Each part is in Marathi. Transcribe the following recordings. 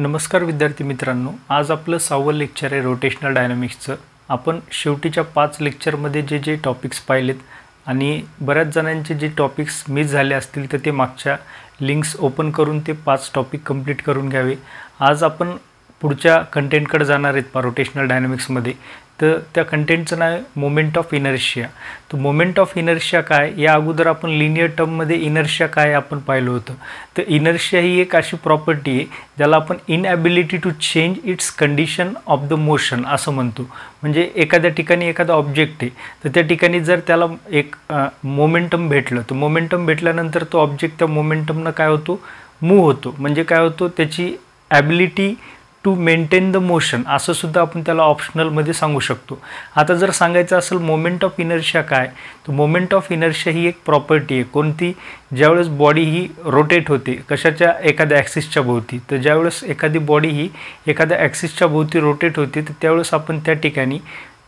नमस्कार विद्यार्थी मित्रांनो, आज आपलं 6वं लेक्चर आहे रोटेशनल डायनामिक्सचं। आपण शेवटीच्या 5 लेक्चरमध्ये जे टॉपिक्स पाहिलेत आणि बऱ्याच जणांचे जे टॉपिक्स मिस झाले असतील तर ते मागच्या लिंक्स ओपन करून ते 5 टॉपिक कंप्लीट करून घ्यावे। आज आपण पुढच्या कंटेंटकडे जाणार आहेत रोटेशनल डायनामिक्समध्ये। तर त्या कंटेंटचं नाव आहे मोमेंट ऑफ इनर्शिया। तर मोमेंट ऑफ इनर्शिया काय, या अगोदर आपण लिनियर टर्ममध्ये इनर्शिया काय आपण पाहिलं होतं। तर इनर्शिया ही एक अशी प्रॉपर्टी आहे ज्याला आपण inability to change its condition of the motion असं म्हणतो। म्हणजे एखाद्या ठिकाणी एखादा ऑब्जेक्ट आहे, तर त्या ठिकाणी जर त्याला एक मोमेंटम भेटलं, तर मोमेंटम भेटल्यानंतर तो ऑब्जेक्ट त्या मोमेंटमनं काय होतो, मूव्ह होतो। म्हणजे काय होतो, त्याची ability to maintain the motion असं सुद्धा आपण त्याला ऑप्शनलमध्ये सांगू शकतो। आता जर सांगायचं असेल मोमेंट ऑफ इनर्शिया काय, तर मोमेंट ऑफ इनर्शिया ही एक प्रॉपर्टी आहे कोणती, ज्यावेळेस बॉडी ही रोटेट होते कशाच्या, एखाद्या ॲक्सिसच्या भोवती। तर ज्यावेळेस एखादी बॉडी ही एखाद्या ॲक्सिसच्या भोवती रोटेट होते, तर त्यावेळेस आपण त्या ठिकाणी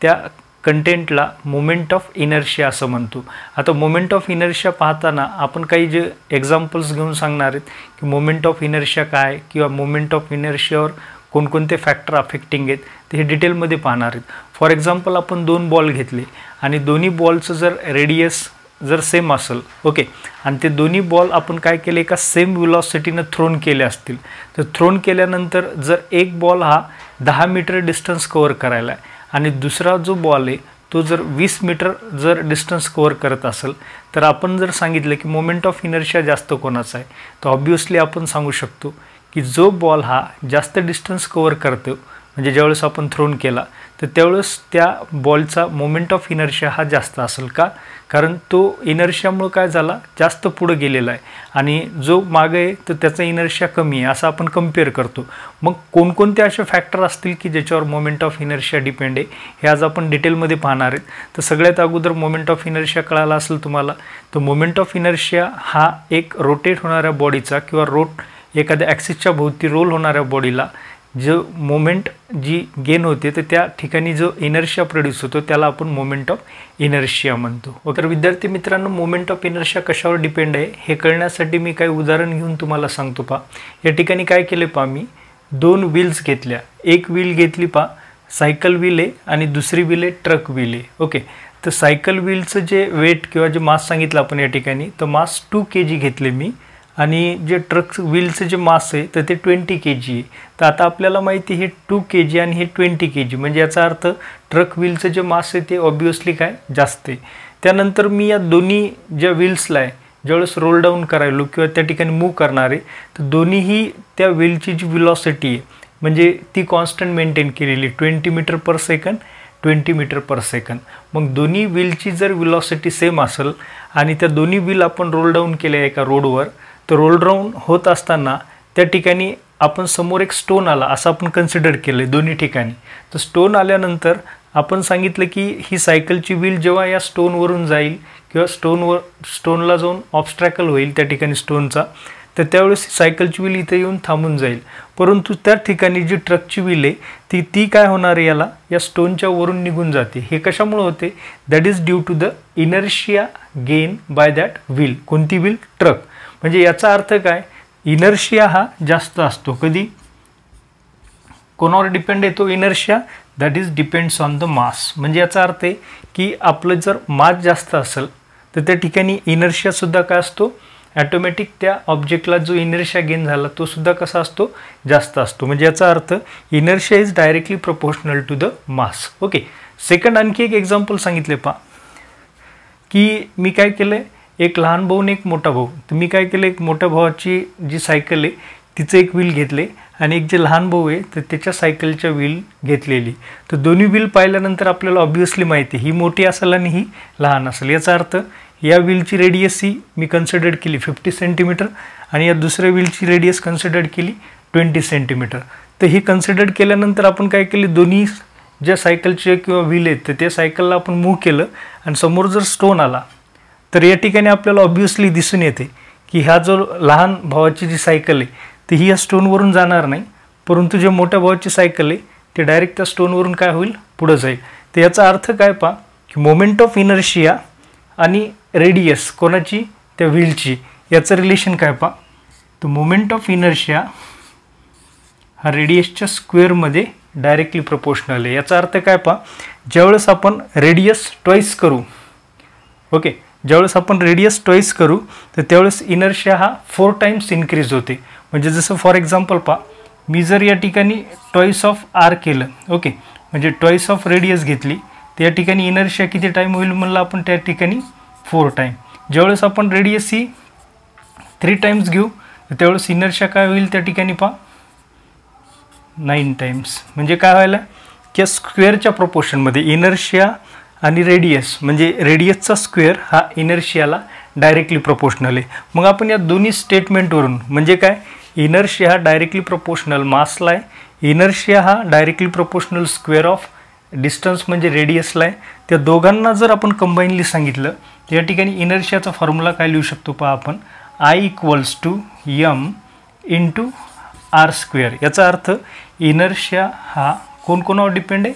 त्या कंटेंटला मोमेंट ऑफ इनर्शिया असं म्हणतो। आता मोमेंट ऑफ इनर्शिया पाहताना आपण काही जे एक्झाम्पल्स घेऊन सांगणार आहेत की मोमेंट ऑफ इनर्शिया काय किंवा मोमेंट ऑफ इनर्शियावर कोणकोणते फॅक्टर अफेक्टिंग आहेत ते हे डिटेलमध्ये पाहणार आहेत। फॉर एक्झाम्पल आपण 2 बॉल घेतले आणि दोन्ही बॉलचं जर रेडियस जर सेम असेल, ओके, आणि ते दोन्ही बॉल आपण काय केले, एका सेम वेलॉसिटीनं थ्रोन केले असतील, तर थ्रोन केल्यानंतर जर एक बॉल हा 10 मीटर डिस्टन्स कव्हर करायला आहे आणि दुसरा जो बॉल आहे तो जर 20 मीटर जर डिस्टन्स कव्हर करत असेल, तर आपण जर सांगितलं की मोमेंट ऑफ इनर्शिया जास्त कोणाचा आहे, तर ऑब्वियसली आपण सांगू शकतो की जो बॉल हा जास्त डिस्टन्स कव्हर करतो, म्हणजे ज्यावेळेस आपण थ्रोन केला तर त्यावेळेस त्या बॉलचा मोमेंट ऑफ इनर्शिया हा जास्त असेल। का? कारण तो इनर्शियामुळे काय झाला, जास्त पुढे गेलेला आहे आणि जो मागे आहे तर त्याचा इनर्शिया कमी आहे, असं आपण कंपेअर करतो। मग कोणकोणते असे फॅक्टर असतील की ज्याच्यावर मोमेंट ऑफ इनर्शिया डिपेंड आहे, हे आज आपण डिटेलमध्ये पाहणार आहेत। तर सगळ्यात अगोदर मोमेंट ऑफ इनर्शिया कळाला असेल तुम्हाला, तर मोमेंट ऑफ इनर्शिया हा एक रोटेट होणाऱ्या बॉडीचा किंवा एखाद्या ॲक्सिसच्या भोवती रोल होणाऱ्या बॉडीला जो मोमेंट जी गेन होते, तर त्या ठिकाणी जो इनर्शिया प्रोड्यूस होतो त्याला आपण मोमेंट ऑफ इनर्शिया म्हणतो। तर विद्यार्थी मित्रांनो, मोमेंट ऑफ इनर्शिया कशावर डिपेंड आहे हे कळण्यासाठी मी काही उदाहरण घेऊन तुम्हाला सांगतो। पहा, या ठिकाणी काय केले, पहा मी 2 व्हील्स घेतल्या। एक व्हील घेतली पहा सायकल व्हील आहे आणि दुसरी व्हील आहे ट्रक व्हील आहे, ओके। तर सायकल व्हीलचं जे वेट किंवा जे मास सांगितलं आपण या ठिकाणी, तर मास 2 kg घेतले मी आणि जे ट्रक व्हीलचं जे मास आहे तर ते 20 kg आहे। तर आता आपल्याला माहिती आहे हे 2 kg आणि हे 20 kg, म्हणजे याचा अर्थ ट्रक व्हीलचं जे मास आहे ते ऑब्वियसली काय, जास्त आहे। त्यानंतर मी या दोन्ही ज्या व्हील्सला आहे ज्यावेळेस रोल डाऊन करायलो किंवा त्या ठिकाणी मूव्ह करणार आहे, तर दोन्हीही त्या व्हीलची जी व्हेलॉसिटी आहे म्हणजे ती कॉन्स्टंट मेंटेन केलेली 20 मीटर पर सेकंड 20 मीटर पर सेकंड। मग दोन्ही व्हीलची जर व्हेलॉसिटी सेम असेल आणि त्या दोन्ही व्हील आपण रोल डाऊन केल्या एका रोडवर, तर रोल डाऊन होत असताना त्या ठिकाणी आपण समोर एक स्टोन आला असं आपण कन्सिडर केलं आहे दोन्ही ठिकाणी। तर स्टोन आल्यानंतर आपण सांगितलं की ही सायकलची व्हील जेव्हा या स्टोनवरून जाईल किंवा स्टोनला जाऊन ऑब्स्ट्रॅकल होईल त्या ठिकाणी स्टोनचा, तर त्यावेळेस सायकलची व्हील इथे येऊन थांबून जाईल। परंतु त्या ठिकाणी जी ट्रकची व्हील आहे ती काय होणार आहे, या स्टोनच्या वरून निघून जाते। हे कशामुळे होते, that is due to the inertia gain by that wheel. कोणती व्हील, ट्रक। म्हणजे याचा अर्थ काय, इनर्शिया हा जास्त असतो कधी, कोणावर डिपेंड आहे तो inertia, that is depends on the mass. म्हणजे याचा अर्थ आहे की आपलं जर मास जास्त असेल तर त्या ठिकाणी इनर्शिया सुद्धा काय असतो, ॲटोमॅटिक त्या ऑब्जेक्टला जो इनर्शिया गेन झाला तो सुद्धा कसा असतो, जास्त असतो। म्हणजे याचा अर्थ inertia is directly proportional to the mass, okay. Second आणखी एक एक्झाम्पल सांगितले पहा की मी काय केलं, एक लहान भाऊ आणि एक मोठा भाऊ। तर मी काय केलं, एक मोठ्या भावाची जी सायकल आहे तिचं एक व्हील घेतले आणि एक जे लहान भाऊ आहे तर त्याच्या सायकलच्या व्हील घेतलेली। तर दोन्ही व्हील पाहिल्यानंतर आपल्याला ऑब्वियसली माहिती आहे ही मोठी असेल आणि ही लहान असेल। याचा अर्थ या व्हीलची रेडियस ही मी कन्सिडर केली 50 सेंटीमीटर आणि या दुसऱ्या व्हीलची रेडियस कन्सिडर केली 20 सेंटीमीटर। तर ही कन्सिडर केल्यानंतर आपण काय केले, दोन्ही ज्या सायकलचे किंवा व्हील आहेत तर त्या सायकलला आपण मूव्ह केलं आणि समोर जर स्टोन आला, तर या ठिकाणी आपल्याला ऑब्वियसली दिसून येते की हा जो लहान भावाची जी सायकल आहे ती ही या स्टोनवरून जाणार नाही, परंतु जे मोठ्या भावाची सायकल आहे ते डायरेक्ट त्या स्टोनवरून काय होईल, पुढं जाईल। तर याचा अर्थ काय पहा की मोमेंट ऑफ इनर्शिया आणि रेडियस कोणाची, त्या व्हीलची, याचं रिलेशन काय पहा, तर मोमेंट ऑफ इनर्शिया हा रेडियसच्या स्क्वेअरमध्ये डायरेक्टली प्रोपोर्शनल आहे. याचा अर्थ काय पहा, ज्यावेळेस आपण रेडियस ट्वाईस करू, ओके, ज्यावेळेस आपण रेडियस ट्वाईस करू तर त्यावेळेस इनर्शिया हा 4 टाइम्स इन्क्रीज होते. म्हणजे जसं फॉर एक्झाम्पल पहा, मी जर या ठिकाणी ट्वाईस ऑफ आर केलं, ओके, म्हणजे ट्वाईस ऑफ रेडियस घेतली तर या ठिकाणी इनर्शिया किती टाईम होईल म्हणलं आपण, त्या ठिकाणी 4 टाईम. ज्यावेळेस आपण रेडियस ही 3 टाइम्स घेऊ तर त्यावेळेस इनर्शिया काय होईल त्या ठिकाणी पहा, 9 टाइम्स. म्हणजे काय व्हायला की स्क्वेअरच्या प्रोपोर्शनमध्ये इनर्शिया आणि रेडियस, म्हणजे रेडियसचा स्क्वेअर हा इनर्शियाला डायरेक्टली प्रोपोर्शनल आहे. मग आपण या दोन्ही स्टेटमेंटवरून म्हणजे काय, इनर्शिया हा डायरेक्टली प्रोपोर्शनल मासला आहे, इनर्शिया हा directly proportional square of distance म्हणजे रेडियसला आहे. त्या दोघांना जर आपण कंबाईनली सांगितलं तर या ठिकाणी इनर्शियाचा फॉर्म्युला काय लिहू शकतो पहा आपण, I = m × r². याचा अर्थ इनर्शिया हा कोणावर डिपेंड आहे,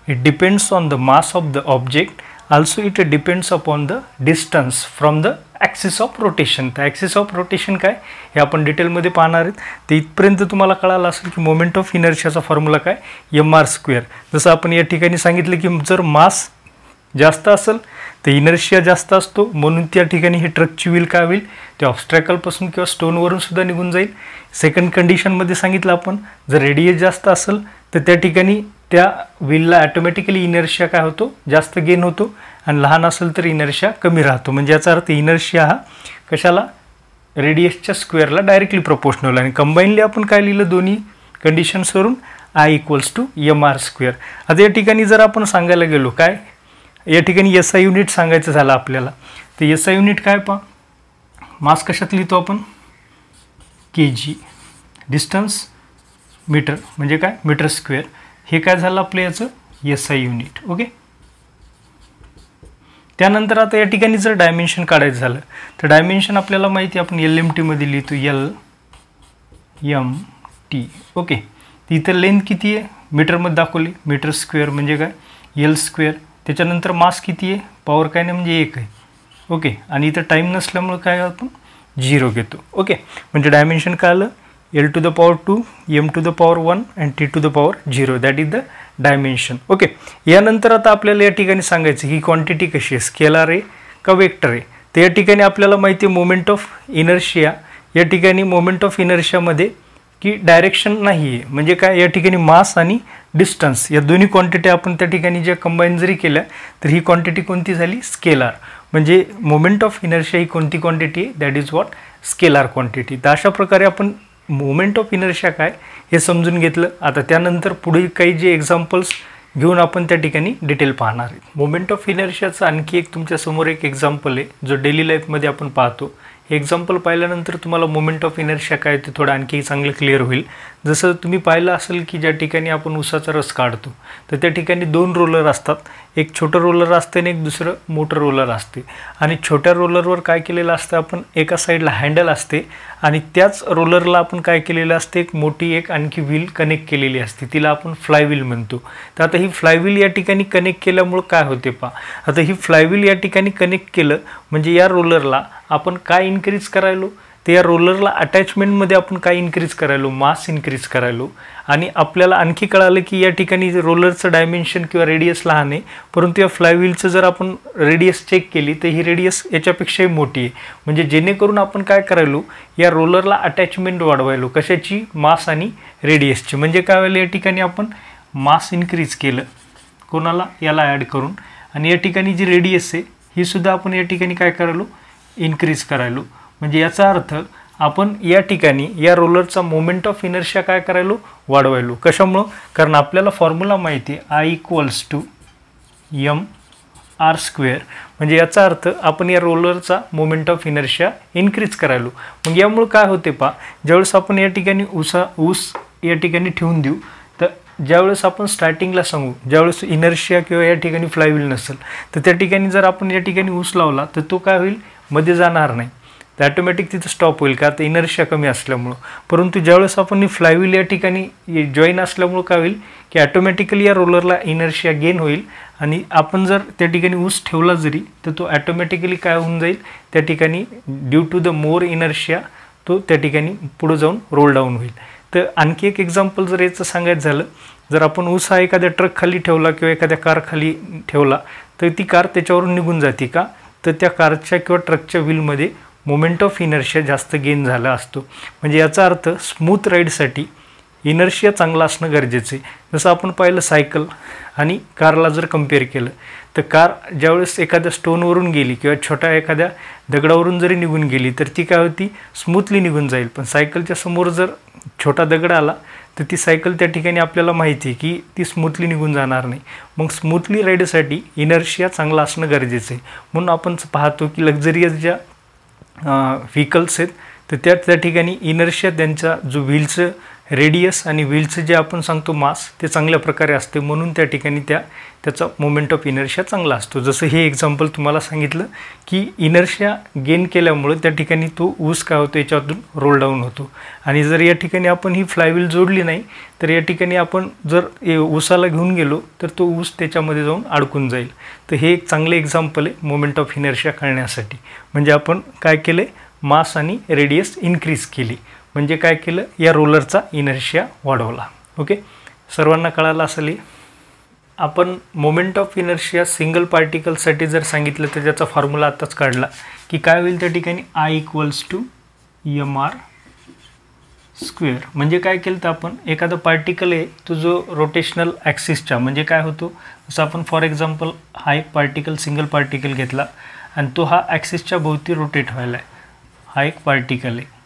it depends on the mass of the object, also it depends upon the distance from the axis of rotation. तर ॲक्सिस ऑफ रोटेशन काय हे आपण डिटेलमध्ये पाहणार आहेत. तर इथपर्यंत तुम्हाला कळालं असेल की मोमेंट ऑफ इनर्शियाचा फॉर्म्युला काय, mr². जसं आपण या ठिकाणी सांगितलं की जर मास जास्त असेल तर इनर्शिया जास्त असतो, म्हणून त्या ठिकाणी ही ट्रकची व्हील काय होईल, ते ऑब्स्ट्रॅकलपासून किंवा स्टोनवरून सुद्धा निघून जाईल. सेकंड कंडिशनमध्ये सांगितलं आपण, जर रेडियस जास्त असेल तर त्या ठिकाणी त्या व्हीलला ॲटोमॅटिकली इनर्शिया काय होतो, जास्त गेन होतो, आणि लहान असेल तर इनर्शिया कमी राहतो. म्हणजे याचा अर्थ इनर्शिया हा कशाला, रेडियसच्या स्क्वेअरला डायरेक्टली प्रोपोर्शनल. आणि कंबाईनली आपण काय लिहिलं दोन्ही कंडिशन्सवरून, I = mr². आता या ठिकाणी जर आपण सांगायला गेलो काय, या ठिकाणी SI युनिट सांगायचं झालं आपल्याला, तर SI युनिट काय पहा, मास कशात लिहितो आपण, kg, डिस्टन्स मीटर म्हणजे काय, मीटर स्क्वेअर. हे काय झालं आपलं याचं SI युनिट, ओके. त्यानंतर आता या ठिकाणी जर डायमेन्शन काढायचं झालं तर डायमेन्शन आपल्याला माहिती आहे, आपण LMT मध्ये लिहितो, LMT, ओके. इथं लेंथ किती आहे मीटरमध्ये दाखवली, मीटर स्क्वेअर म्हणजे काय, L². त्याच्यानंतर मास किती आहे, पॉवर काय नाही म्हणजे 1 आहे, ओके. आणि इथं टाईम नसल्यामुळं काय आपण 0 घेतो, ओके. म्हणजे डायमेन्शन काय आलं, L⁻², M⁻1 and T⁻0, that is the dimension, okay. यानंतर आता आपल्याला या ठिकाणी सांगायचं ही क्वांटिटी कशी आहे, स्केलार आहे का वेक्टर आहे. तर या ठिकाणी आपल्याला माहिती आहे मोमेंट ऑफ इनर्शिया, या ठिकाणी मोमेंट ऑफ इनर्शियामध्ये की डायरेक्शन नाही आहे, म्हणजे काय, या ठिकाणी मास आणि डिस्टन्स या दोन्ही क्वांटिटी आपण त्या ठिकाणी ज्या कंबाईन जरी केल्या तर ही क्वांटिटी कोणती झाली, स्केलार. म्हणजे मोमेंट ऑफ इनर्शिया ही कोणती क्वांटिटी आहे, that is what, scalar quantity. तर अशा प्रकारे आपण मोमेंट ऑफ इनर्शिया काय हे समजून घेतलं. आता त्यानंतर पुढे काही जे एक्झाम्पल्स घेऊन आपण त्या ठिकाणी डिटेल पाहणार आहे. मोमेंट ऑफ इनर्शियाचं आणखी एक तुमच्यासमोर एक एक्झाम्पल आहे जो डेली लाईफमध्ये आपण पाहतो. हे एक्झाम्पल पाहिल्यानंतर तुम्हाला मोमेंट ऑफ इनर्शिया काय ते थोडं आणखी चांगलं क्लिअर होईल. जसं तुम्ही पाहिलं असेल की ज्या ठिकाणी आपण उसाचा रस काढतो तर त्या ठिकाणी 2 रोलर असतात, एक छोटं रोलर असते आणि एक दुसरं मोठं रोलर असते. आणि छोट्या रोलरवर काय केलेलं असतं आपण, एका साईडला हँडल असते आणि त्याच रोलरला आपण काय केलेलं असते, एक मोठी एक आणखी व्हील कनेक्ट केलेली असते, तिला आपण फ्लायव्हील म्हणतो. तर आता ही फ्लायव्हील या ठिकाणी कनेक्ट केल्यामुळं काय होते पहा, आता ही फ्लायव्हील या ठिकाणी कनेक्ट केलं म्हणजे या रोलरला आपण काय इन्क्रीज करायलो, तर या रोलरला अटॅचमेंटमध्ये आपण काय इन्क्रीज करायलो, मास इन्क्रीज करायलो. आणि आपल्याला आणखी कळालं की या ठिकाणी रोलरचं डायमेन्शन किंवा रेडियस लहान आहे, परंतु या फ्लायव्हीलचं जर आपण रेडियस चेक केली तर ही रेडियस याच्यापेक्षाही मोठी आहे. म्हणजे जेणेकरून आपण काय करायलो, या रोलरला अटॅचमेंट वाढवायलो, कशाची, मास आणि रेडियसची. म्हणजे काय व्हायला, या ठिकाणी आपण मास इन्क्रीज केलं कोणाला, याला ॲड करून, आणि या ठिकाणी जी रेडियस आहे ही सुद्धा आपण या ठिकाणी काय करायलो, इन्क्रीज करायलो. म्हणजे याचा अर्थ आपण या ठिकाणी या रोलरचा मोमेंट ऑफ इनर्शिया काय करायलो, वाढवायलो. कशामुळं, कारण आपल्याला फॉर्म्युला माहिती आहे, I = mr². म्हणजे याचा अर्थ आपण या रोलरचा मोमेंट ऑफ इनर्शिया इन्क्रीज करायलो. मग यामुळं काय होते पहा, ज्यावेळेस आपण या ठिकाणी ऊस या ठिकाणी ठेवून देऊ तर ज्यावेळेस आपण स्टार्टिंगला सांगू, ज्यावेळेस इनर्शिया किंवा या ठिकाणी फ्लायव्हील नसेल तर त्या ठिकाणी जर आपण या ठिकाणी ऊस लावला तर तो काय होईल, मध्ये जाणार नाही, तर ॲटोमॅटिक तिथं स्टॉप होईल, का आता इनर्शिया कमी असल्यामुळं. परंतु ज्यावेळेस आपण फ्लायव्हील या ठिकाणी जॉईन असल्यामुळं काय होईल की ॲटोमॅटिकली या रोलरला इनर्शिया गेन होईल, आणि आपण जर त्या ठिकाणी ऊस ठेवला जरी तर तो ॲटोमॅटिकली काय होऊन जाईल, त्या ठिकाणी due to the more inertia तो त्या ठिकाणी पुढे जाऊन रोल डाऊन होईल. तर आणखी एक एक्झाम्पल जर याचं सांगायचं झालं, जर आपण ऊस हा एखाद्या ट्रक खाली ठेवला किंवा एखाद्या कार खाली ठेवला तर ती कार त्याच्यावरून निघून जाते का, तर त्या कारच्या किंवा ट्रकच्या व्हीलमध्ये मोमेंट ऑफ इनर्शिया जास्त गेन झाला असतो. म्हणजे याचा अर्थ स्मूथ राईडसाठी इनर्शिया चांगला असणं गरजेचं आहे. जसं आपण पाहिलं सायकल आणि कारला जर कम्पेअर केलं तर कार ज्यावेळेस एखाद्या स्टोनवरून गेली किंवा छोट्या एखाद्या दगडावरून जरी निघून गेली तर ती काय होती, स्मूथली निघून जाईल. पण सायकलच्या समोर जर छोटा दगड आला तर ती सायकल त्या ठिकाणी आपल्याला माहिती आहे की ती स्मूथली निघून जाणार नाही. मग स्मूथली राईडसाठी इनर्शिया चांगला असणं गरजेचं आहे. म्हणून आपण पाहतो की लक्झरियस ज्या व्हेकल्स आहेत तर त्या ठिकाणी इनर्शिया त्यांचा जो व्हीलचं रेडियस आणि व्हीलचं जे आपण सांगतो मास ते चांगल्या प्रकारे असते. म्हणून त्या ठिकाणी त्याचा मोमेंट ऑफ इनर्शिया चांगला असतो. जसं हे एक्झाम्पल तुम्हाला सांगितलं की इनर्शिया गेन केल्यामुळे त्या ठिकाणी तो ऊस काय होतो याच्यातून रोल डाऊन होतो. आणि जर या ठिकाणी आपण ही फ्लायव्हील जोडली नाही तर या ठिकाणी आपण जर ऊसाला घेऊन गेलो तर तो ऊस त्याच्यामध्ये जाऊन अडकून जाईल. तर हे एक चांगले एक्झाम्पल आहे मोमेंट ऑफ इनर्शिया कळण्यासाठी. म्हणजे आपण काय केलं, मास आणि रेडियस इन्क्रीज केली, म्हणजे काय केलं, या रोलरचा इनर्शिया वाढवला. ओके, सर्वांना कळालं असेल. आपण मोमेंट ऑफ इनर्शिया सिंगल पार्टिकलसाठी जर सांगितलं तर त्याचा फॉर्म्युला आत्ताच काढला की काय होईल त्या ठिकाणी I = mr². म्हणजे काय केलं तर आपण एखादा पार्टिकल आहे तो जो रोटेशनल ॲक्सिसच्या, म्हणजे काय होतो, जसं आपण फॉर एक्झाम्पल हा एक पार्टिकल सिंगल पार्टिकल घेतला आणि तो हा ॲक्सिसच्या भोवती रोटेट व्हायला आहे. हा एक पार्टिकल आहे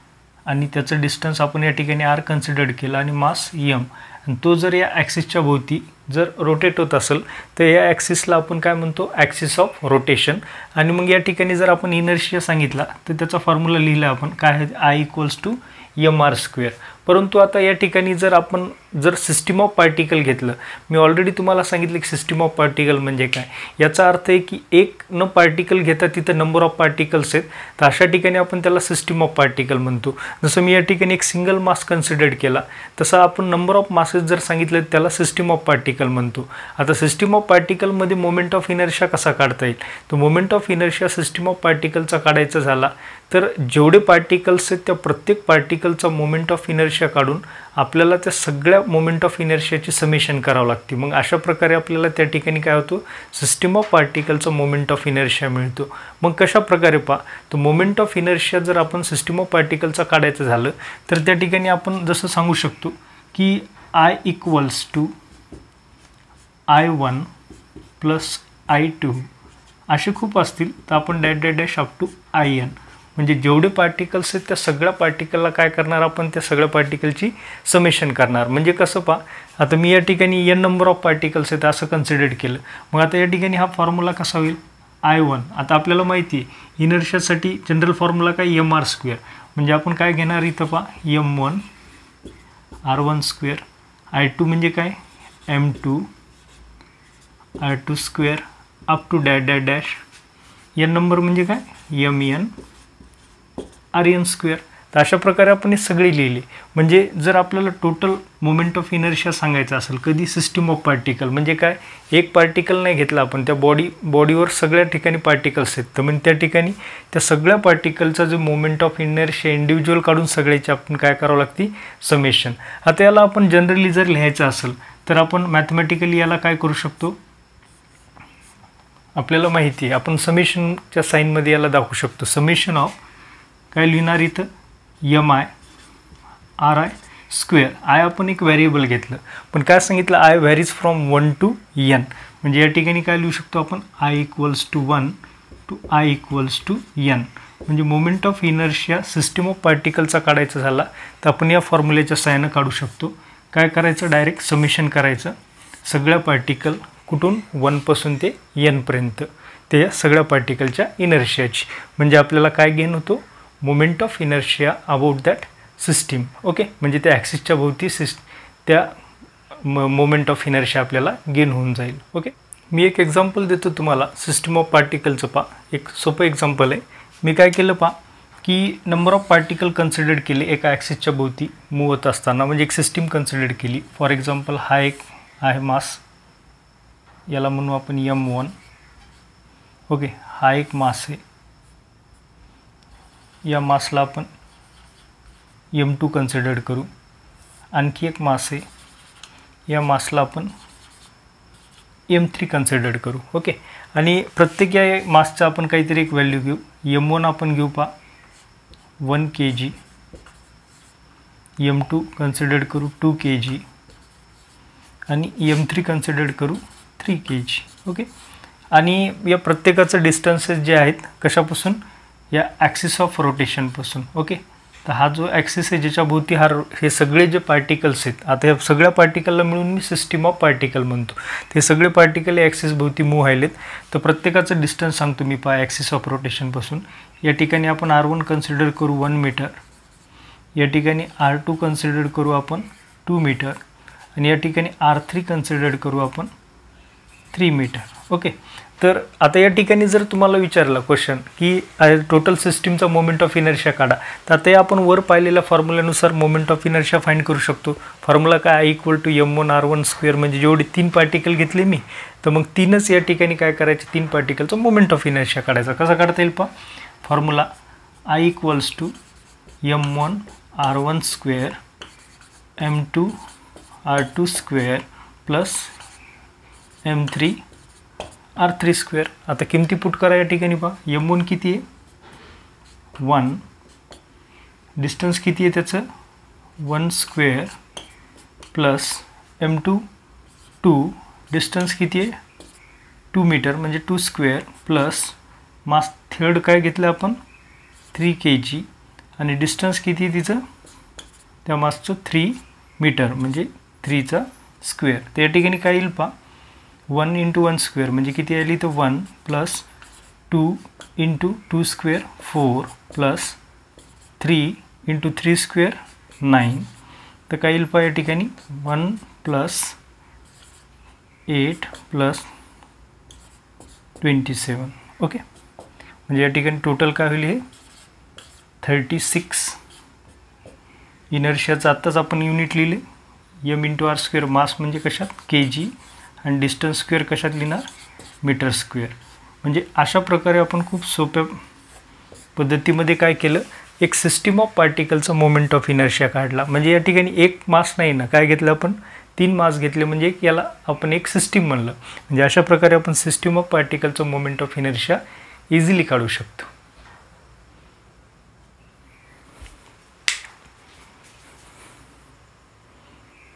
आणि त्याचं डिस्टन्स आपण या ठिकाणी r कन्सिडर्ड केलं आणि मास m, आणि तो जर या ॲक्सिसच्या भोवती जर रोटेट होत असेल तर या ॲक्सिसला आपण काय म्हणतो, ॲक्सिस ऑफ रोटेशन. आणि मग या ठिकाणी जर आपण इनर्शिया सांगितला तर त्याचा फॉर्म्युला लिहिला आपण काय आहे, I = mr². परंतु आता या ठिकाणी जर सिस्टीम ऑफ पार्टिकल घेतलं, मी ऑलरेडी तुम्हाला सांगितलं की सिस्टीम ऑफ पार्टिकल म्हणजे काय. याचा अर्थ आहे की एक न पार्टिकल घेता तिथं नंबर ऑफ पार्टिकल्स आहेत, तर अशा ठिकाणी आपण त्याला सिस्टीम ऑफ पार्टिकल म्हणतो. जसं मी या ठिकाणी एक सिंगल मास कन्सिडर केला तसं आपण नंबर ऑफ मासेस जर सांगितलं त्याला सिस्टीम ऑफ पार्टिकल म्हणतो. आता सिस्टीम ऑफ पार्टिकलमध्ये मोमेंट ऑफ इनर्शिया कसा काढता येईल, तर moment of inertia system of पार्टिकलचा काढायचा झाला तर जेवढे पार्टिकल्स आहेत त्या प्रत्येक पार्टिकलचा मोमेंट ऑफ इनर्शिया काढून आपल्याला त्या सगळ्या मोमेंट ऑफ इनर्शियाची समेशन करावं लागते. मग अशा प्रकारे आपल्याला त्या ठिकाणी काय होतं, सिस्टीम ऑफ पार्टिकलचा मोमेंट ऑफ इनर्शिया मिळतो. मग कशा प्रकारे पहा, तर मोमेंट ऑफ इनर्शिया जर आपण सिस्टीम ऑफ पार्टिकलचा काढायचं झालं तर त्या ठिकाणी आपण जसं सांगू शकतो की I = I1 + I2 असे खूप असतील तर आपण डॅश अप टू IN, म्हणजे जेवढे पार्टिकल्स आहेत त्या सगळ्या पार्टिकलला काय करणार आपण, त्या सगळ्या पार्टिकलची समेशन करणार. म्हणजे कसं पहा, आता मी या ठिकाणी n नंबर ऑफ पार्टिकल्स आहेत असं कन्सिडर केलं. मग आता या ठिकाणी हा फॉर्म्युला कसा होईल, I1. आता आपल्याला माहिती आहे इनर्शियासाठी जनरल फॉर्म्युला काय, mr². म्हणजे आपण काय घेणार इथं पहा, m1 r1², I2 म्हणजे काय, m2 r2² up to dash n number म्हणजे काय, mn rn². तर अशा प्रकारे आपण हे सगळे लिहिले. म्हणजे जर आपल्याला टोटल मोमेंट ऑफ इनर्शिया सांगायचं असेल कधी सिस्टीम ऑफ पार्टिकल, म्हणजे काय, एक पार्टिकल नाही घेतला आपण, त्या बॉडीवर सगळ्या ठिकाणी पार्टिकल्स आहेत, तर म्हणजे त्या ठिकाणी त्या सगळ्या पार्टिकलचा जो मोमेंट ऑफ इनर्शिया इंडिव्हिज्युअल काढून सगळ्याची आपण काय करावं लागते, समेशन. आता याला आपण जनरली जर लिहायचं असेल तर आपण मॅथमॅटिकली याला काय करू शकतो, आपल्याला माहिती आहे आपण समेशनच्या साईनमध्ये याला दाखवू शकतो. समेशन ऑफ काय लिहिणार इथं, mi ri². आय आपण एक व्हेरिएबल घेतलं पण काय सांगितलं, I varies from 1 to n. म्हणजे या ठिकाणी काय लिहू शकतो आपण, I = 1 to I = n. म्हणजे moment of inertia system of पार्टिकलचा काढायचा झाला तर आपण या फॉर्म्युलेच्या साहाय्यानं काढू शकतो. काय करायचं, डायरेक्ट समेशन करायचं सगळ्या पार्टिकल कुठून 1 पासून ते n पर्यंत त्या सगळ्या पार्टिकलच्या इनर्शियाची. म्हणजे आपल्याला काय गेन होतो, moment of inertia about that system. Okay, म्हणजे त्या ॲक्सिसच्या भोवती त्या मोमेंट ऑफ इनर्शिया आपल्याला गेन होऊन जाईल. ओके, मी एक एक्झाम्पल देतो तुम्हाला सिस्टीम ऑफ पार्टिकलचं. पहा, एक सोपं एक्झाम्पल आहे. मी काय केलं पहा की नंबर ऑफ पार्टिकल कन्सिडर केले एका ॲक्सिसच्या भोवती मूव्ह होत असताना, म्हणजे एक सिस्टीम कन्सिडर केली. फॉर एक्झाम्पल हा एक आहे मास, याला म्हणू आपण m1. ओके, हा एक मास आहे, या मासला आपण m2 कन्सिडर करू आणखी एक मास आहे, या मासला आपण M3 कन्सिडर करू. ओके, आणि प्रत्येक या मासचा आपण काहीतरी एक व्हॅल्यू घेऊ. M1 आपण घेऊ 1 kg, M2 कन्सिडर करू 2 kg आणि M3 कन्सिडर करू 3 kg. ओके, आणि या प्रत्येकाचं डिस्टन्सेस जे आहेत कशापासून, या ॲक्सिस ऑफ रोटेशनपासून. ओके, तर हा जो ॲक्सिस आहे ज्याच्याभोवती हे सगळे जे पार्टिकल्स आहेत, आता या सगळ्या पार्टिकलला मिळून मी सिस्टीम ऑफ पार्टिकल म्हणतो. ते सगळे पार्टिकल या ॲक्सिस भोवती मूव्ह व्हायलेत. तर प्रत्येकाचं डिस्टन्स सांगतो मी ॲक्सिस ऑफ रोटेशनपासून. या ठिकाणी आपण R1 कन्सिडर करू 1 मीटर, या ठिकाणी R2 कन्सिडर करू आपण 2 मीटर आणि या ठिकाणी R3 कन्सिडर करू आपण 3 मीटर. ओके, तर आता या ठिकाणी जर तुम्हाला विचारला क्वेश्चन की टोटल सिस्टीमचा मोमेंट ऑफ इनर्शिया काढा, तर आता आपण वर पाहिलेल्या फॉर्म्युल्यानुसार मोमेंट ऑफ इनर्शिया फाइंड करू शकतो. फॉर्म्युला काय, I=m1r1² म्हणजे जेवढे 3 पार्टिकल घेतले मी, तर मग 3च या ठिकाणी काय करायचे, 3 पार्टिकलचा मोमेंट ऑफ इनर्शिया काढायचा. कसा काढता येईल formula, I=m1r1² m2r2² plus m3r3². आता किमती पुट करा या ठिकाणी. M1 किती आहे 1, डिस्टन्स किती आहे त्याचं 1² प्लस M2 2, डिस्टन्स किती आहे 2 मीटर म्हणजे 2² प्लस मास थर्ड काय घेतलं आपण 3 kg आणि डिस्टन्स किती आहे तिचं, त्या मासचं 3 मीटर म्हणजे 3चा स्क्वेअर. तर या ठिकाणी काय येईल 1 × 1² म्हणजे किती आली, तर 1 प्लस 2 × 2² 4 प्लस 3 × 3² 9. तर काय येईल या ठिकाणी 1 प्लस 8 प्लस 27. ओके, म्हणजे या ठिकाणी टोटल काय होईल हे 36. इनर्शियाचं आत्ताच आपण युनिट लिहिले, m×r² मास म्हणजे कशात kg आणि डिस्टन्स स्क्वेअर कशात लिहिणार मीटर स्क्वेअर. म्हणजे अशा प्रकारे आपण खूप सोप्या पद्धतीमध्ये काय केलं, एक सिस्टीम ऑफ पार्टिकलचा मोमेंट ऑफ इनर्शिया काढला. म्हणजे या ठिकाणी एक मास नाही ना, काय घेतलं आपण 3 मास घेतले म्हणजे याला आपण एक सिस्टीम म्हणलं. म्हणजे अशा प्रकारे आपण सिस्टीम ऑफ पार्टिकलचा मोमेंट ऑफ इनर्शिया इझिली काढू शकतो.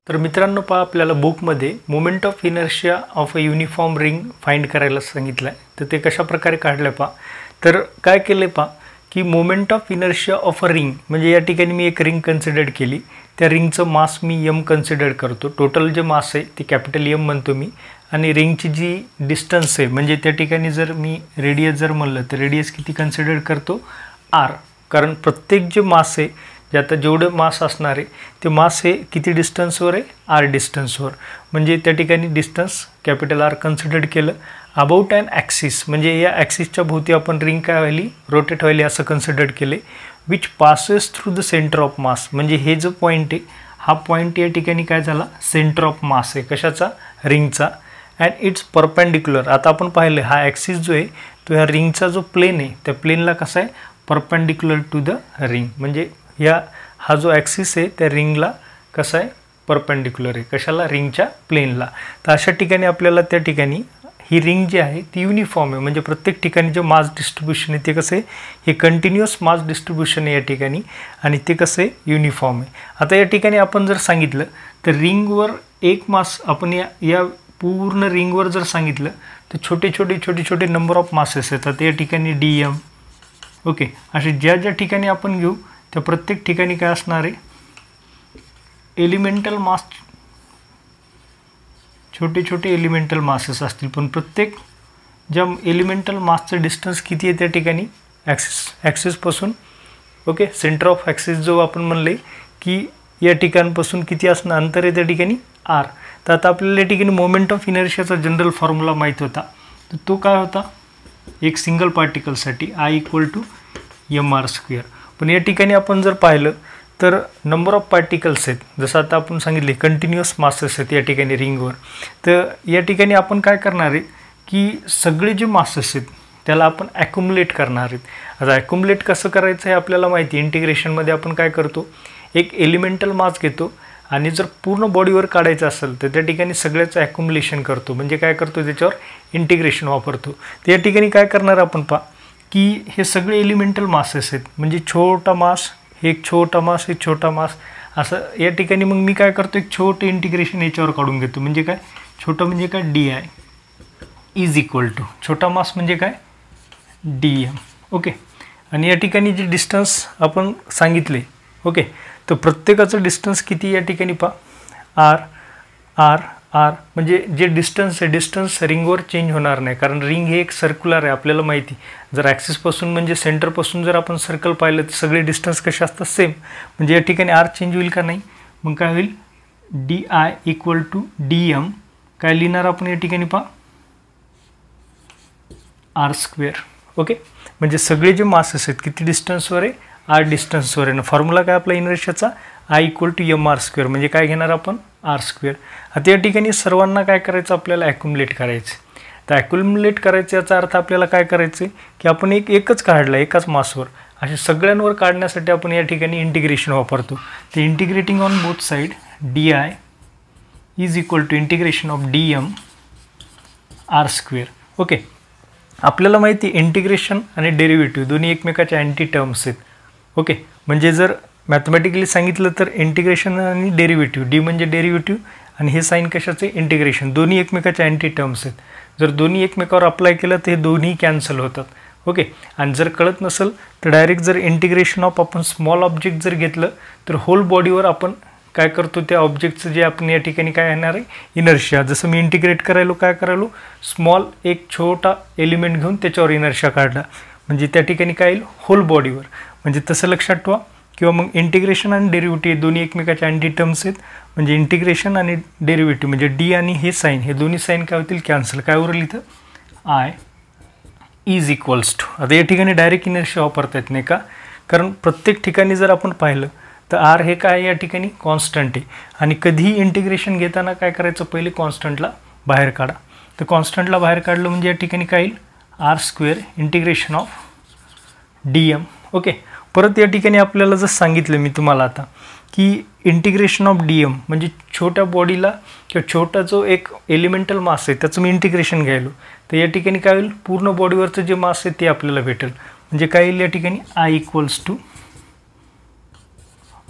तर मित्रांनो आपल्याला बुकमध्ये moment of inertia of a uniform ring find करायला सांगितलं आहे. तर ते कशा प्रकारे काढलं तर काय केलं की moment of inertia of a ring म्हणजे या ठिकाणी मी एक रिंग कन्सिडर केली, त्या रिंगचं मास मी m कन्सिडर करतो. टोटल जे मास आहे ते कॅपिटल M म्हणतो मी, आणि रिंगची जी डिस्टन्स आहे म्हणजे त्या ठिकाणी जर मी रेडियस जर म्हणलं तर रेडियस किती कन्सिडर करतो r. कारण प्रत्येक जे मास आहे जे आता जेवढे मास असणार आहे ते मास हे किती डिस्टन्सवर आहे r डिस्टन्सवर. म्हणजे त्या ठिकाणी डिस्टन्स कॅपिटल R कन्सिडर केलं. अबाउट ॲन ॲक्सिस म्हणजे या ॲक्सिसच्या भोवती आपण रिंग काय व्हायली रोटेट व्हायली असं कन्सिडर केले. Which passes through the centre of mass म्हणजे हे जो पॉईंट आहे हा पॉईंट या ठिकाणी काय झाला सेंटर ऑफ मास आहे कशाचा रिंगचा. And it's perpendicular. आता आपण पाहिलं हा ॲक्सिस जो आहे तो ह्या रिंगचा जो प्लेन आहे त्या प्लेनला कसा आहे परपेंडिक्युलर टू द रिंग. म्हणजे हा जो ॲक्सिस आहे त्या रिंगला कसा आहे परपेंडिक्युलर आहे कशाला रिंगच्या प्लेनला. तर अशा ठिकाणी आपल्याला त्या ठिकाणी ही रिंग जी आहे ती युनिफॉर्म आहे म्हणजे प्रत्येक ठिकाणी जे मास डिस्ट्रीब्युशन आहे ते कसं आहे हे कंटिन्युअस मास डिस्ट्रीब्युशन आहे या ठिकाणी आणि ते कसं आहे युनिफॉर्म आहे. आता या ठिकाणी आपण जर सांगितलं तर रिंगवर एक मास आपण या पूर्ण रिंगवर जर सांगितलं तर छोटे छोटे नंबर ऑफ मासेस येतात. या ठिकाणी DM ओके असे ज्या ठिकाणी आपण घेऊ त्या प्रत्येक ठिकाणी काय असणार आहे एलिमेंटल मास छोटे एलिमेंटल मासेस असतील. पण प्रत्येक ज्या एलिमेंटल मासचं डिस्टन्स किती आहे त्या ठिकाणी ॲक्सिसपासून ओके सेंटर ऑफ ॲक्सिस जो आपण म्हणले की या ठिकाणपासून किती असणं अंतर आहे त्या ठिकाणी r. तर आता आपल्याला या ठिकाणी मोमेंट ऑफ इनर्शियाचा जनरल फॉर्म्युला माहीत होता. तर तो काय होता एक सिंगल पार्टिकलसाठी I=mr². पण या ठिकाणी आपण जर पाहिलं तर नंबर ऑफ पार्टिकल्स आहेत जसं आता आपण सांगितले कंटिन्युअस मासेस आहेत या ठिकाणी रिंगवर. तर या ठिकाणी आपण काय करणार आहे की सगळे जे मासेस आहेत त्याला आपण ॲक्युमुलेट करणार आहेत. आता ॲक्युमुलेट कसं करायचं हे आपल्याला माहिती आहे. इंटिग्रेशनमध्ये आपण काय करतो एक एलिमेंटल मास घेतो आणि जर पूर्ण बॉडीवर काढायचं असेल तर त्या ठिकाणी सगळ्याचं ॲक्युमुलेशन करतो, म्हणजे काय करतो त्याच्यावर इंटिग्रेशन वापरतो. तर या ठिकाणी काय करणार आपण पहा की हे सगळे एलिमेंटल मासेस आहेत, म्हणजे छोटा मास, हे एक छोटा मास, हे छोटा मास, असं या ठिकाणी मग मी काय करतो एक छोटं इंटिग्रेशन याच्यावर काढून घेतो. म्हणजे काय छोटं म्हणजे काय DI इज इक्वल टू छोटा मास म्हणजे काय DM. ओके. आणि या ठिकाणी जे डिस्टन्स आपण सांगितले, ओके, तर प्रत्येकाचं डिस्टन्स किती या ठिकाणी पहा R म्हणजे जे डिस्टन्स आहे, डिस्टन्स रिंगवर चेंज होणार नाही, कारण रिंग हे एक सर्क्युलर आहे आपल्याला माहिती. जर ॲक्सिसपासून म्हणजे सेंटरपासून जर आपण सर्कल पाहिलं तर सगळे डिस्टन्स कसे असतात सेम, म्हणजे या ठिकाणी R चेंज होईल का नाही. मग काय होईल DI इक्वल टू DM काय लिहिणार आपण या ठिकाणी पहा R². ओके. म्हणजे सगळे जे मासेस आहेत किती डिस्टन्सवर आहे R डिस्टन्सवर आहे ना. फॉर्म्युला काय आपला इनर्शियाचा I इक्वल टू MR², म्हणजे काय घेणार आपण R². आता या ठिकाणी सर्वांना काय करायचं आपल्याला ॲक्युमुलेट करायचं. तर ॲक्युमुलेट करायचं याचा अर्थ आपल्याला काय करायचं की आपण एकच काढला एकाच मासवर, अशा सगळ्यांवर काढण्यासाठी आपण या ठिकाणी इंटिग्रेशन वापरतो. तर integrating on both side DI is equal to integration of DM R². Okay. आपल्याला माहिती इंटिग्रेशन आणि डेरिव्हेटिव्ह दोन्ही एकमेकाच्या अँटी टर्म्स आहेत. ओके. म्हणजे जर मॅथमॅटिकली सांगितलं तर इंटिग्रेशन आणि डेरिव्हेटिव्ह, D म्हणजे डेरिव्हेटिव्ह आणि हे साईन कशाचे इंटिग्रेशन, दोन्ही एकमेकाच्या अँटी टर्म्स आहेत. जर दोन्ही एकमेकावर अप्लाय केलं तर हे दोन्ही कॅन्सल होतात. ओके. आणि जर कळत नसेल तर डायरेक्ट जर इंटिग्रेशन ऑफ आपण स्मॉल ऑब्जेक्ट जर घेतलं तर होल बॉडीवर आपण काय करतो त्या ऑब्जेक्टचं जे आपण या ठिकाणी काय येणार आहे इनर्शिया. जसं मी इंटिग्रेट करायलो काय करायलो स्मॉल एक छोटा एलिमेंट घेऊन त्याच्यावर इनर्शिया काढला, म्हणजे त्या ठिकाणी काय येईल होल बॉडीवर. म्हणजे तसं लक्षात ठेवा. किंवा मग इंटिग्रेशन आणि डेरिव्हेटिव्ह दोन्ही एकमेकाच्या अँटी टर्म्स आहेत, म्हणजे इंटिग्रेशन आणि डेरिव्हेटिव्ह म्हणजे D आणि हे साईन, हे दोन्ही साईन काय होतील कॅन्सल. काय उरलं इथं I इज इक्वल्स टू. आता या ठिकाणी डायरेक्ट इनर्शिया वापरता येत नाही का, कारण प्रत्येक ठिकाणी जर आपण पाहिलं तर R हे काय या ठिकाणी कॉन्स्टंट आहे, आणि कधीही इंटिग्रेशन घेताना काय करायचं पहिले कॉन्स्टंटला बाहेर काढा. तर कॉन्स्टंटला बाहेर काढलं म्हणजे या ठिकाणी काय येईल R² integration of DM. Okay. परत या ठिकाणी आपल्याला जर सांगितलं मी तुम्हाला आता की इंटिग्रेशन ऑफ DM म्हणजे छोट्या बॉडीला किंवा छोटा जो एक एलिमेंटल मास आहे त्याचं मी इंटिग्रेशन घ्यायलो, तर या ठिकाणी काय होईल पूर्ण बॉडीवरचं जे मास आहे ते आपल्याला भेटेल. म्हणजे काय येईल या ठिकाणी I इक्वल्स टू